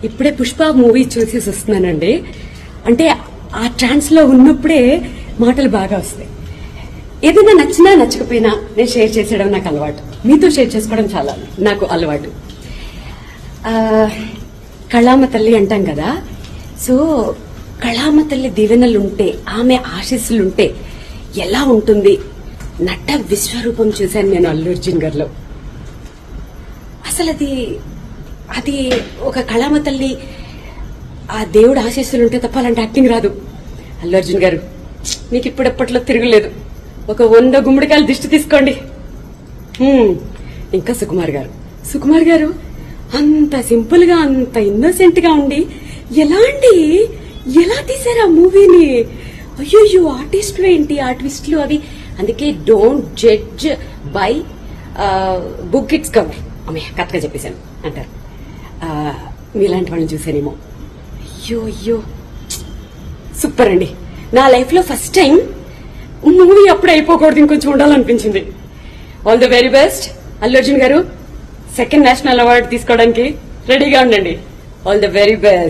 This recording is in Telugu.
ఇప్పుడే పుష్ప మూవీ చూసేసి వస్తున్నానండి. అంటే ఆ ట్రాన్స్ లో ఉన్నప్పుడే మాటలు బాగా వస్తాయి. ఏదైనా నచ్చినా నచ్చకపోయినా నేను షేర్ చేసేయడం నాకు అలవాటు. మీతో షేర్ చేసుకోవడం చాలా నాకు అలవాటు. కళామ తల్లి అంటాం కదా, సో కళామ తల్లి దీవెనలుంటే, ఆమె ఆశీస్సులుంటే ఎలా ఉంటుంది? నట విశ్వరూపం చూశాను నేను అల్లు అర్జున్ గారిలో. అసలు అది ఒక కళామ తల్లి, ఆ దేవుడు ఆశీస్సులు ఉంటే తప్ప అలాంటి యాక్టింగ్ రాదు. అల్లు అర్జున్ గారు మీకు ఇప్పుడెప్పట్లో తిరగలేదు. ఒక 100 గుమ్మడికాయలు దిష్టి తీసుకోండి. ఇంకా సుకుమార్ గారు అంత సింపుల్ గా, అంత ఇన్నోసెంట్ గా ఉండి ఎలా తీసారు ఆ మూవీని? అయ్యో ఆర్టిస్టులు ఏంటి, ఆ ట్విస్టులు అవి. అందుకే don't judge by book its cover. అమ్మాయి కరెక్ట్గా చెప్పేశాను అంటారు. మీలాంటి వాళ్ళని చూసానేమో. అయ్యో సూపర్ అండి. నా లైఫ్ లో ఫస్ట్ టైం మూవీ అప్పుడు అయిపోకూడదు, ఇంకొంచెం ఉండాలనిపించింది. All the very best Allu Arjun గారు. 2nd నేషనల్ అవార్డు తీసుకోవడానికి రెడీగా ఉండండి. All the very best.